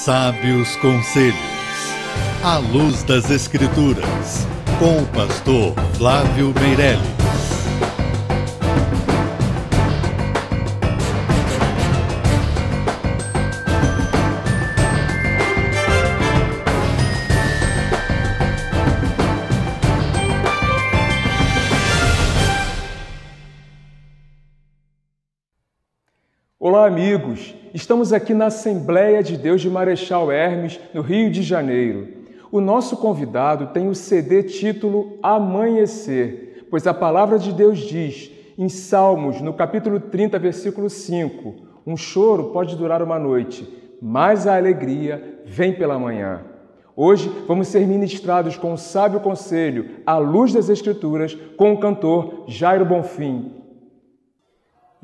Sábios Conselhos, à luz das Escrituras, com o pastor Flávio Meirelles. Olá, amigos! Estamos aqui na Assembleia de Deus de Marechal Hermes, no Rio de Janeiro. O nosso convidado tem o CD título Amanhecer, pois a palavra de Deus diz, em Salmos, no capítulo 30, versículo 5, um choro pode durar uma noite, mas a alegria vem pela manhã. Hoje vamos ser ministrados com o sábio conselho, à luz das Escrituras, com o cantor Jairo Bonfim.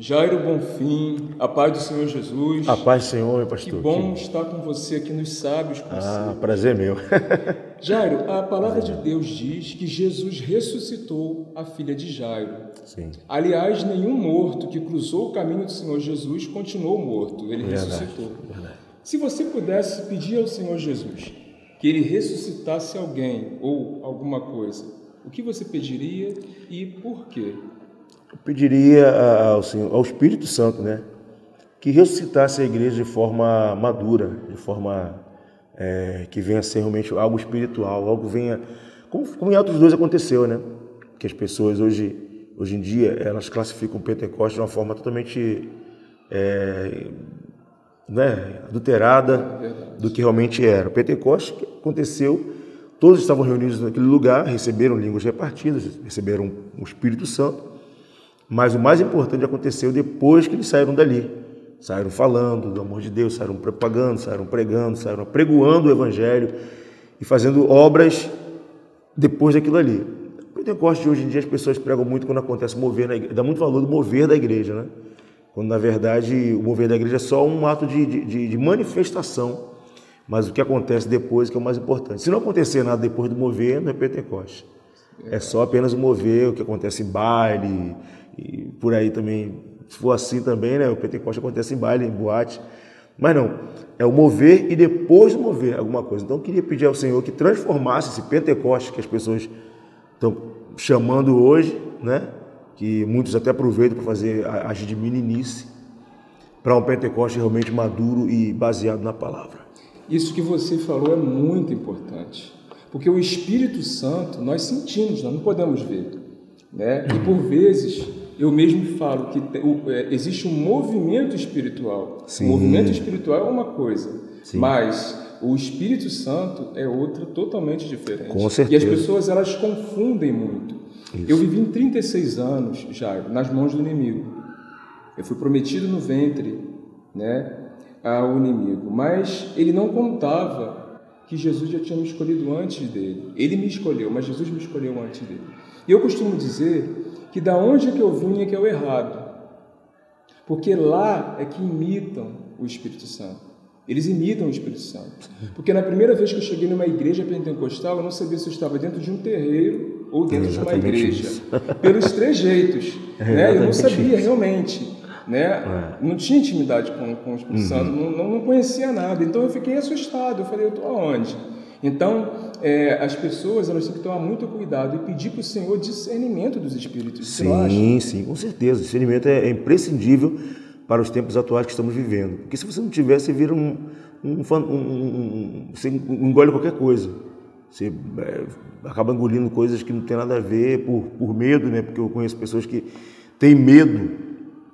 Jairo Bonfim, a paz do Senhor Jesus. A paz do Senhor, meu pastor. Que bom estar com você aqui nos Sábios Conselhos. Prazer meu. Jairo, a palavra de Deus diz que Jesus ressuscitou a filha de Jairo. Sim. Aliás, nenhum morto que cruzou o caminho do Senhor Jesus continuou morto, ele ressuscitou. Verdade. Se você pudesse pedir ao Senhor Jesus que ele ressuscitasse alguém ou alguma coisa, o que você pediria e por quê? Eu pediria ao Espírito Santo, né, que ressuscitasse a igreja de forma madura, de forma que venha a ser realmente algo espiritual, algo venha, como em Atos 2 aconteceu, né, que as pessoas hoje em dia elas classificam o Pentecostes de uma forma totalmente adulterada do que realmente era. O Pentecostes aconteceu, todos estavam reunidos naquele lugar, receberam línguas repartidas, receberam o Espírito Santo. Mas o mais importante aconteceu depois que eles saíram dali. Saíram falando do amor de Deus, saíram propagando, saíram pregando, saíram apregoando o Evangelho e fazendo obras depois daquilo ali. O Pentecostes de hoje em dia as pessoas pregam muito quando acontece o mover na igreja, dá muito valor do mover da igreja, né? Quando na verdade o mover da igreja é só um ato de manifestação, mas o que acontece depois que é o mais importante. Se não acontecer nada depois do mover, não é Pentecostes. É só apenas o mover, o que acontece em baile e por aí também, se for assim também, né? O Pentecostes acontece em baile, em boate, mas não, é o mover e depois do mover alguma coisa. Então eu queria pedir ao Senhor que transformasse esse Pentecostes que as pessoas estão chamando hoje, né? Que muitos até aproveitam para fazer agir de meninice, para um Pentecostes realmente maduro e baseado na palavra. Isso que você falou é muito importante, porque o Espírito Santo nós sentimos, nós não podemos ver, né? E por vezes eu mesmo falo que existe um movimento espiritual. Sim. O movimento espiritual é uma coisa, Sim. Mas o Espírito Santo é outra totalmente diferente. Com certeza. E as pessoas elas confundem muito. Isso. Eu vivi em 36 anos, Jairo, nas mãos do inimigo. Eu fui prometido no ventre, né, ao inimigo, mas ele não contava que Jesus já tinha me escolhido antes dele. Ele me escolheu, mas Jesus me escolheu antes dele. E eu costumo dizer que da onde que eu vim é que é o errado, porque lá é que imitam o Espírito Santo. Eles imitam o Espírito Santo. Porque na primeira vez que eu cheguei numa igreja pentecostal, eu não sabia se eu estava dentro de um terreiro ou dentro de uma igreja. Pelos trejeitos, né? Eu não sabia realmente. Né? Não tinha intimidade com o Espírito Santo, não conhecia nada, então eu fiquei assustado, eu falei, eu estou aonde? Então, as pessoas elas têm que tomar muito cuidado e pedir para o Senhor discernimento dos Espíritos. Sim, com certeza, o discernimento é imprescindível para os tempos atuais que estamos vivendo, porque se você não tiver, você vira você engole qualquer coisa, você acaba engolindo coisas que não tem nada a ver por medo, né? Porque eu conheço pessoas que têm medo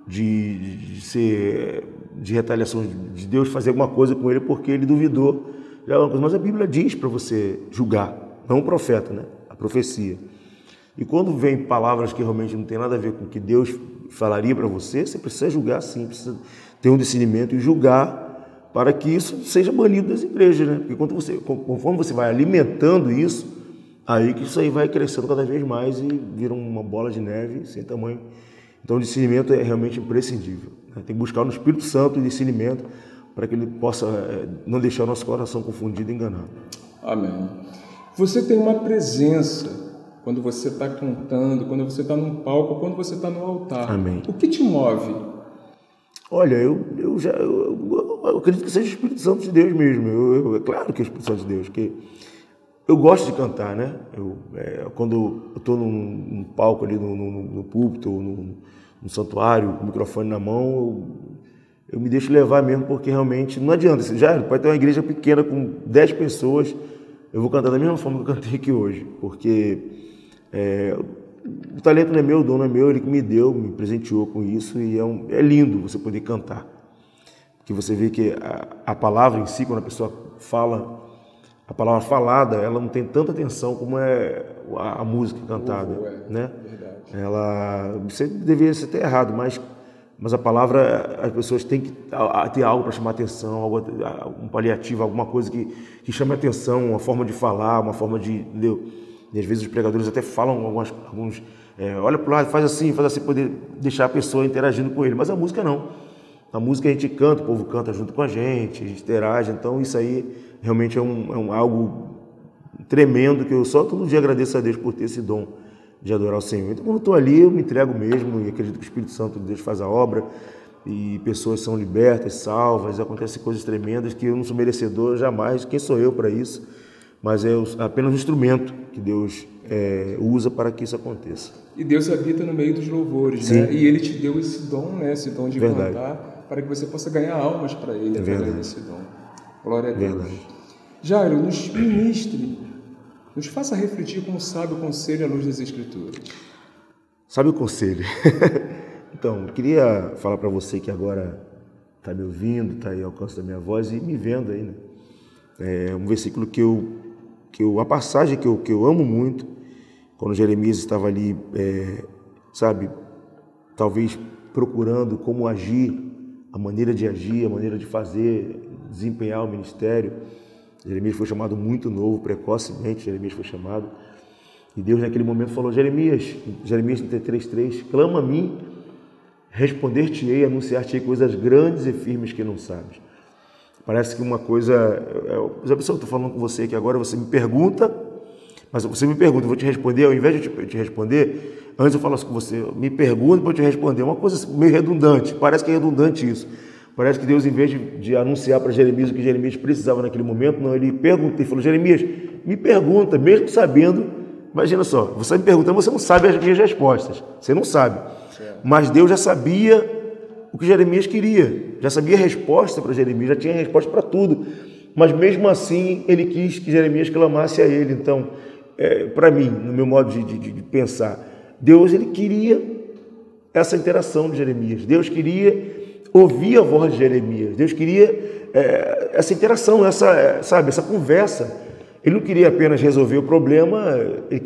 de retaliação de Deus fazer alguma coisa com ele porque ele duvidou de alguma coisa. Mas a Bíblia diz para você julgar, não o profeta, né? A profecia. E quando vem palavras que realmente não tem nada a ver com o que Deus falaria para você, você precisa julgar sim, precisa ter um discernimento e julgar para que isso seja banido das igrejas, né? Porque conforme você vai alimentando isso, aí que isso aí vai crescendo cada vez mais e vira uma bola de neve sem tamanho. Então o discernimento é realmente imprescindível, né? Tem que buscar no Espírito Santo o discernimento para que ele possa não deixar o nosso coração confundido e enganado. Amém. Você tem uma presença quando você está cantando, quando você está num palco, quando você está no altar. Amém. O que te move? Olha, eu acredito que seja o Espírito Santo de Deus mesmo. É claro que é o Espírito Santo de Deus, que eu gosto de cantar, né? Quando eu estou num palco ali, no púlpito, ou no santuário, com o microfone na mão, eu me deixo levar mesmo, porque realmente não adianta. Já pode ter uma igreja pequena com 10 pessoas, eu vou cantar da mesma forma que eu cantei aqui hoje, porque o talento não é meu, o dom não é meu, ele que me deu, me presenteou com isso, e é lindo você poder cantar. Porque você vê que a palavra em si, quando a pessoa fala, a palavra falada, ela não tem tanta atenção como é a música cantada, né? Verdade. Você deveria ser até errado, mas a palavra, as pessoas têm que ter algo para chamar atenção, um paliativo, alguma coisa que chame atenção, uma forma de falar, uma forma de... Entendeu? E às vezes os pregadores até falam alguns olha para o lado, faz assim, poder deixar a pessoa interagindo com ele, mas a música não. A música a gente canta, o povo canta junto com a gente interage, então isso aí realmente é algo tremendo, que eu só todo dia agradeço a Deus por ter esse dom de adorar o Senhor. Então quando eu estou ali, eu me entrego mesmo e acredito que o Espírito Santo de Deus faz a obra e pessoas são libertas, salvas, acontecem coisas tremendas que eu não sou merecedor jamais, quem sou eu para isso? Mas é apenas um instrumento que Deus usa para que isso aconteça. E Deus habita no meio dos louvores, né? E Ele te deu esse dom, né? Esse dom de cantar, para que você possa ganhar almas para Ele através desse dom. Glória a Deus. Verdade. Jairo, nos ministre, nos faça refletir como sabe o conselho à luz das Escrituras. Sabe o conselho? Então, eu queria falar para você que agora está me ouvindo, está aí ao alcance da minha voz e me vendo aí, né? É um versículo a passagem que eu amo muito, quando Jeremias estava ali, talvez procurando como agir, a maneira de agir, a maneira de fazer, desempenhar o ministério. Jeremias foi chamado muito novo, precocemente Jeremias foi chamado, e Deus naquele momento falou: Jeremias 33:3, clama a mim, responder-te-ei, anunciar-te-ei coisas grandes e firmes que não sabes. Parece que uma coisa... Já pensou, eu estou falando com você aqui agora, você me pergunta, mas você me pergunta, eu vou te responder, ao invés de eu te responder, antes eu falo assim com você, me pergunta para eu te responder. Uma coisa meio redundante, parece que é redundante isso. Parece que Deus, em vez de anunciar para Jeremias o que Jeremias precisava naquele momento, não, ele pergunta, ele falou: Jeremias, me pergunta, mesmo sabendo, imagina só, você me perguntando, você não sabe as minhas respostas, você não sabe, mas Deus já sabia o que Jeremias queria, já sabia a resposta para Jeremias, já tinha a resposta para tudo, mas mesmo assim ele quis que Jeremias clamasse a ele. Então, para mim, no meu modo de pensar, Deus ele queria essa interação de Jeremias, Deus queria ouvir a voz de Jeremias, Deus queria essa interação, essa conversa. Ele não queria apenas resolver o problema, ele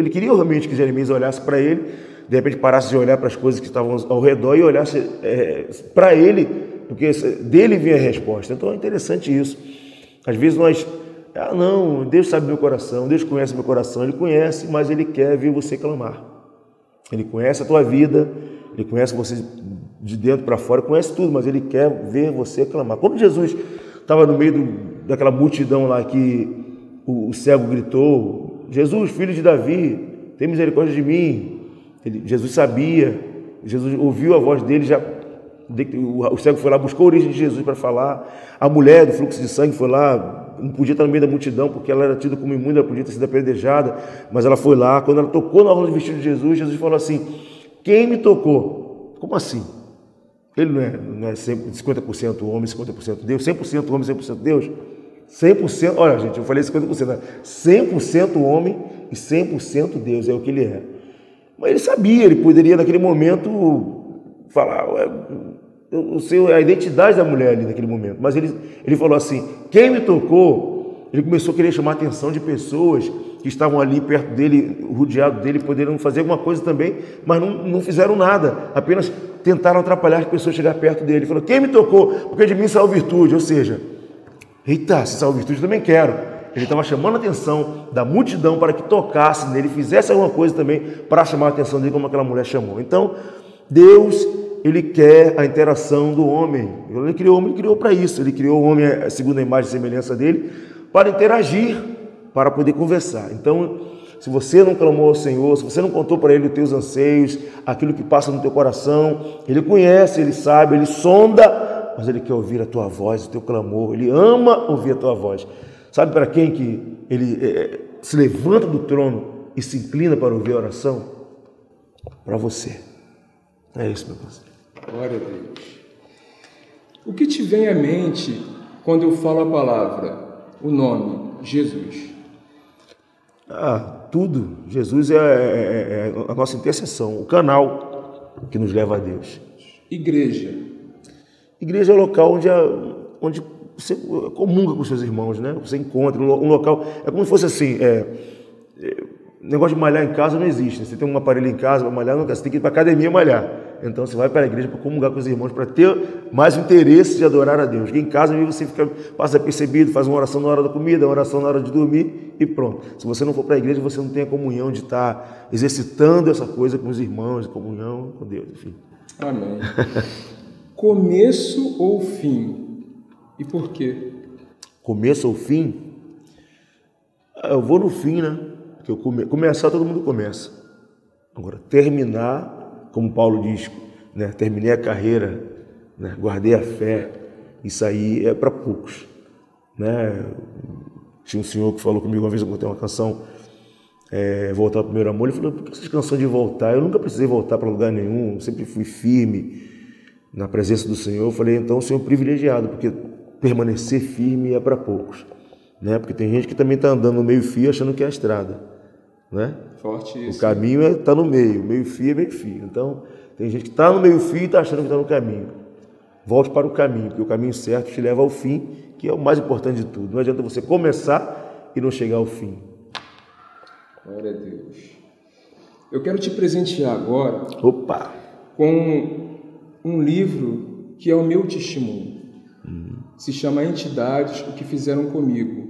queria realmente que Jeremias olhasse para ele, de repente parasse de olhar para as coisas que estavam ao redor e olhasse para ele, porque dele vinha a resposta. Então é interessante isso. Às vezes nós, não, Deus sabe meu coração, Deus conhece meu coração, Ele conhece, mas Ele quer ver você clamar. Ele conhece a tua vida, Ele conhece você de dentro para fora, conhece tudo, mas Ele quer ver você clamar. Quando Jesus estava no meio daquela multidão lá que o cego gritou: Jesus, filho de Davi, tem misericórdia de mim. Jesus sabia, Jesus ouviu a voz dele, o cego foi lá, buscou a origem de Jesus para falar. A mulher do fluxo de sangue foi lá, não podia estar no meio da multidão porque ela era tida como imunda, ela podia ter sido apedrejada, mas ela foi lá. Quando ela tocou na orla do vestido de Jesus, Jesus falou assim: quem me tocou? Como assim? Ele não é 50% homem, 50% Deus, 100% homem, 100% Deus? 100%, olha gente, eu falei 50%, né? 100% homem e 100% Deus, é o que ele é. Mas ele sabia, ele poderia naquele momento falar, eu sei a identidade da mulher ali naquele momento, mas ele falou assim: quem me tocou? Ele começou a querer chamar a atenção de pessoas que estavam ali perto dele, rodeado dele, poderiam fazer alguma coisa também, mas não fizeram nada, apenas tentaram atrapalhar as pessoas a chegar perto dele. Ele falou: quem me tocou? Porque de mim saiu virtude, ou seja, eita, se saiu virtude eu também quero. Ele estava chamando a atenção da multidão para que tocasse nele, fizesse alguma coisa também para chamar a atenção dele, como aquela mulher chamou. Então, Deus, Ele quer a interação do homem. Ele criou o homem, Ele criou para isso. Ele criou o homem segundo a imagem e semelhança dele, para interagir, para poder conversar. Então, Se você não clamou ao Senhor, se você não contou para Ele os teus anseios, aquilo que passa no teu coração, Ele conhece, Ele sabe, Ele sonda, mas Ele quer ouvir a tua voz, o teu clamor. Ele ama ouvir a tua voz. Sabe para quem que Ele se levanta do trono e se inclina para ouvir a oração? Para você. É isso, meu parceiro. Glória a Deus. O que te vem à mente quando eu falo a palavra, o nome, Jesus? Tudo. Jesus é a nossa intercessão, o canal que nos leva a Deus. Igreja. Igreja é o local onde você comunga com seus irmãos, né? Você encontra um local. É como se fosse assim. Negócio de malhar em casa não existe. Você tem um aparelho em casa para malhar, você tem que ir para a academia malhar. Então você vai para a igreja para comungar com os irmãos, para ter mais interesse de adorar a Deus. Porque em casa você passa percebido, faz uma oração na hora da comida, uma oração na hora de dormir e pronto. Se você não for para a igreja, você não tem a comunhão de estar exercitando essa coisa com os irmãos, comunhão com Deus, enfim. Amém. Começo ou fim? E por quê? Começo ou fim? Eu vou no fim, né? Porque começar, todo mundo começa. Agora, terminar, como Paulo diz, né? Terminei a carreira, né? Guardei a fé, isso aí é para poucos. Né? Tinha um senhor que falou comigo uma vez, eu contei uma canção, Voltar ao Primeiro Amor. Ele falou: por que vocês cansam de voltar? Eu nunca precisei voltar para lugar nenhum, sempre fui firme na presença do Senhor. Eu falei: então o Senhor é privilegiado, porque permanecer firme é para poucos. Né? Porque tem gente que também está andando no meio-fio achando que é a estrada. Né? Forte isso. O caminho está no meio, meio-fio é meio-fio. Então, tem gente que está no meio-fio e está achando que está no caminho. Volte para o caminho, porque o caminho certo te leva ao fim, que é o mais importante de tudo. Não adianta você começar e não chegar ao fim. Glória a Deus. Eu quero te presentear agora com um livro que é o meu testemunho. Se chama Entidades, o que fizeram comigo.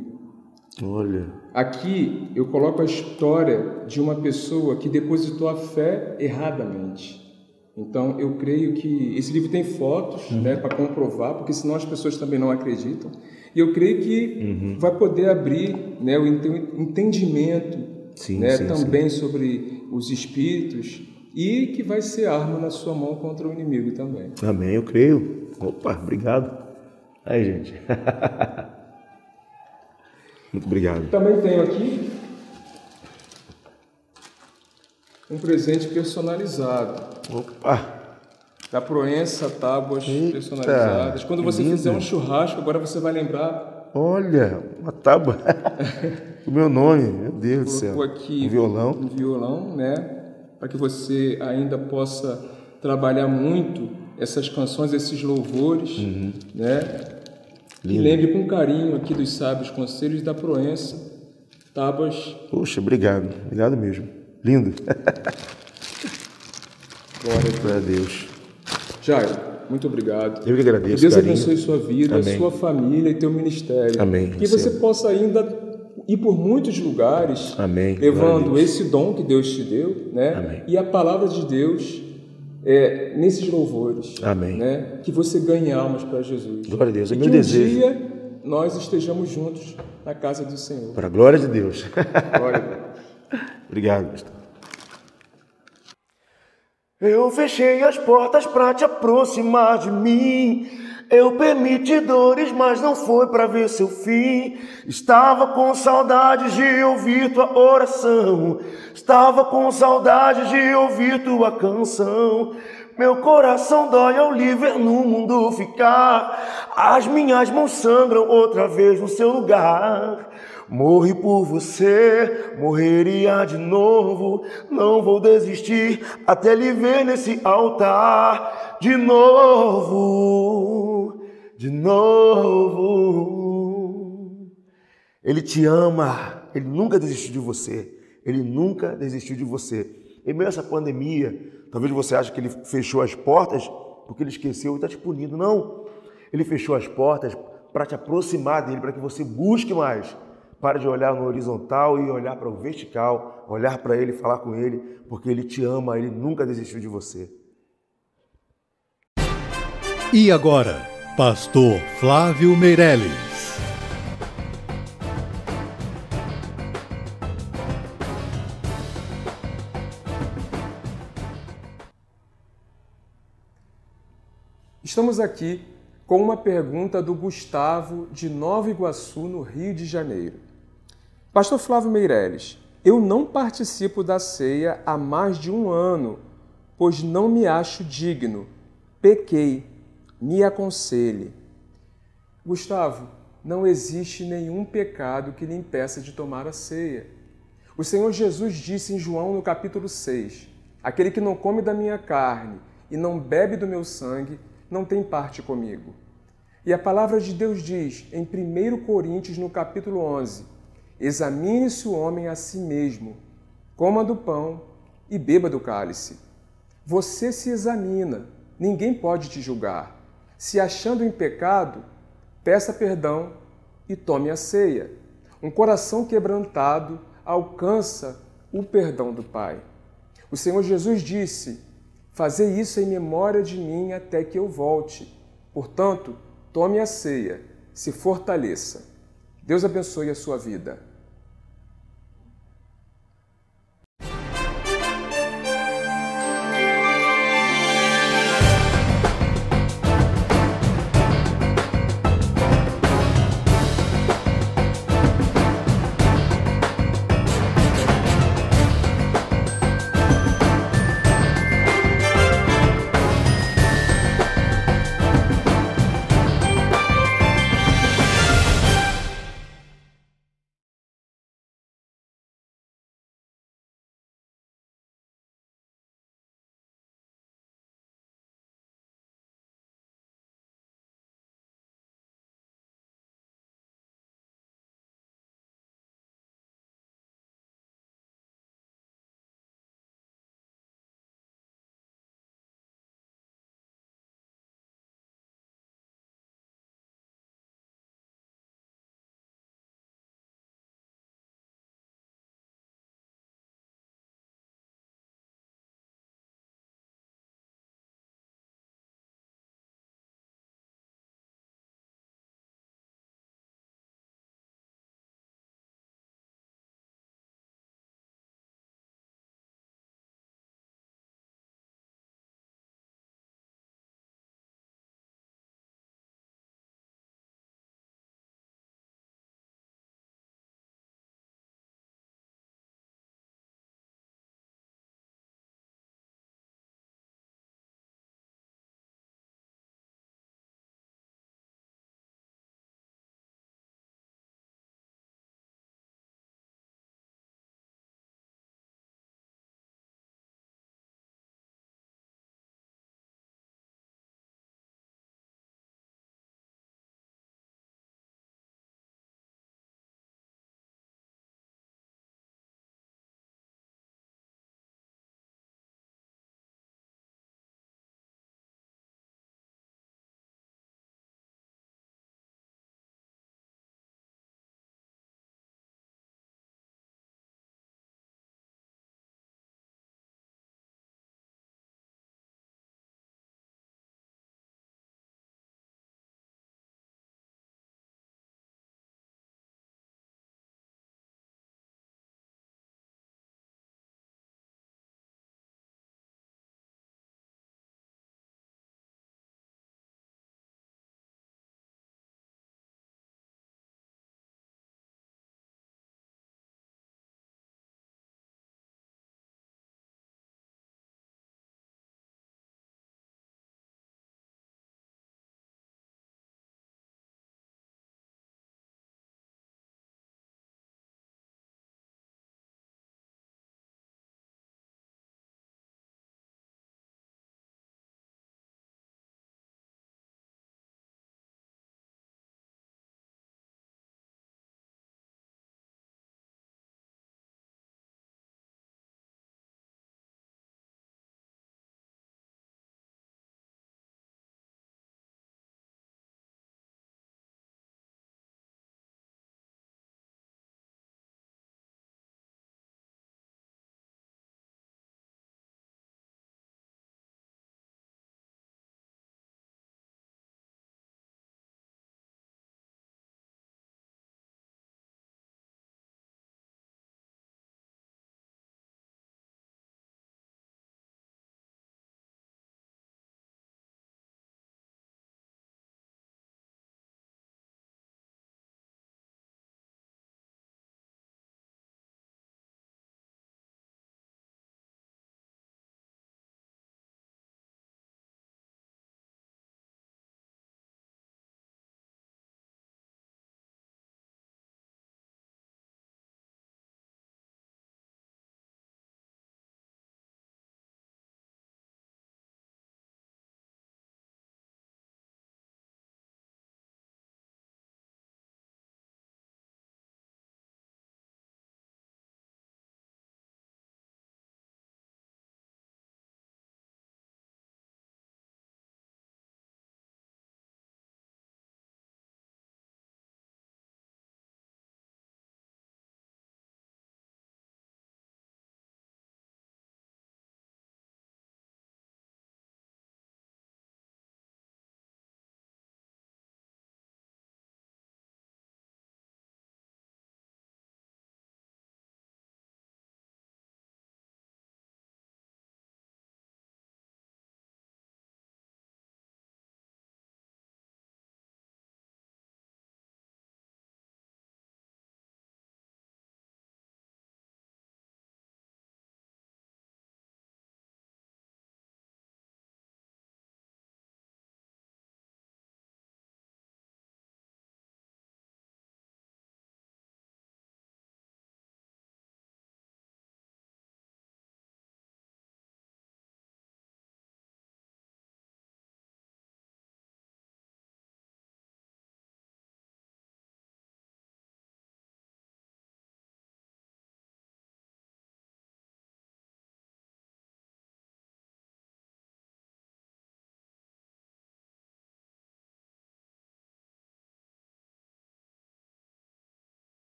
Olha. Aqui eu coloco a história de uma pessoa que depositou a fé erradamente. Então eu creio que esse livro tem fotos, né, para comprovar, porque senão as pessoas também não acreditam. E eu creio que vai poder abrir, né, o entendimento, também sobre os espíritos, e que vai ser arma na sua mão contra o inimigo também. Amém, eu creio. Obrigado. Aí, gente. Muito obrigado. Também tenho aqui um presente personalizado. Da Proença, tábuas personalizadas. Quando você fizer um churrasco, agora você vai lembrar. Olha, uma tábua. O meu nome, meu Deus do céu. Colocou aqui um violão, né? Para que você ainda possa trabalhar muito essas canções, esses louvores, né? E lembre com carinho aqui dos sábios conselhos da Proença, tábuas. Poxa, obrigado. Obrigado mesmo. Lindo. Glória a Deus. Jairo, muito obrigado. Eu que agradeço. Que Deus abençoe sua vida, Amém. Sua família e teu ministério. Amém. Que você possa ainda ir por muitos lugares, Amém. Levando esse dom que Deus te deu, né? Amém. E a palavra de Deus nesses louvores. Amém. Né? Que você ganhe almas para Jesus. Glória a Deus. É e meu que desejo. Um dia nós estejamos juntos na casa do Senhor. Para a glória de Deus. Glória a Deus. Obrigado, pastor. Eu fechei as portas para te aproximar de mim. Eu permiti dores, mas não foi para ver seu fim. Estava com saudade de ouvir tua oração. Estava com saudade de ouvir tua canção. Meu coração dói ao lhe ver no mundo ficar. As minhas mãos sangram outra vez no seu lugar. Morri por você, morreria de novo. Não vou desistir até lhe ver nesse altar. De novo, de novo. Ele te ama, ele nunca desistiu de você. Ele nunca desistiu de você. Em meio a essa pandemia, talvez você ache que ele fechou as portas porque ele esqueceu e está te punindo. Não, ele fechou as portas para te aproximar dele, para que você busque mais. Para de olhar no horizontal e olhar para o vertical, olhar para ele, falar com ele, porque ele te ama, ele nunca desistiu de você. E agora, Pastor Flávio Meirelles. Estamos aqui com uma pergunta do Gustavo, de Nova Iguaçu, no Rio de Janeiro. Pastor Flávio Meirelles, eu não participo da ceia há mais de 1 ano, pois não me acho digno. Pequei. Me aconselhe. Gustavo, não existe nenhum pecado que lhe impeça de tomar a ceia. O Senhor Jesus disse em João, no capítulo 6, aquele que não come da minha carne e não bebe do meu sangue, não tem parte comigo. E a palavra de Deus diz, em 1 Coríntios, no capítulo 11, examine-se o homem a si mesmo, coma do pão e beba do cálice. Você se examina, ninguém pode te julgar. Se achando em pecado, peça perdão e tome a ceia. Um coração quebrantado alcança o perdão do Pai. O Senhor Jesus disse, fazei isso em memória de mim até que eu volte. Portanto, tome a ceia, se fortaleça. Deus abençoe a sua vida.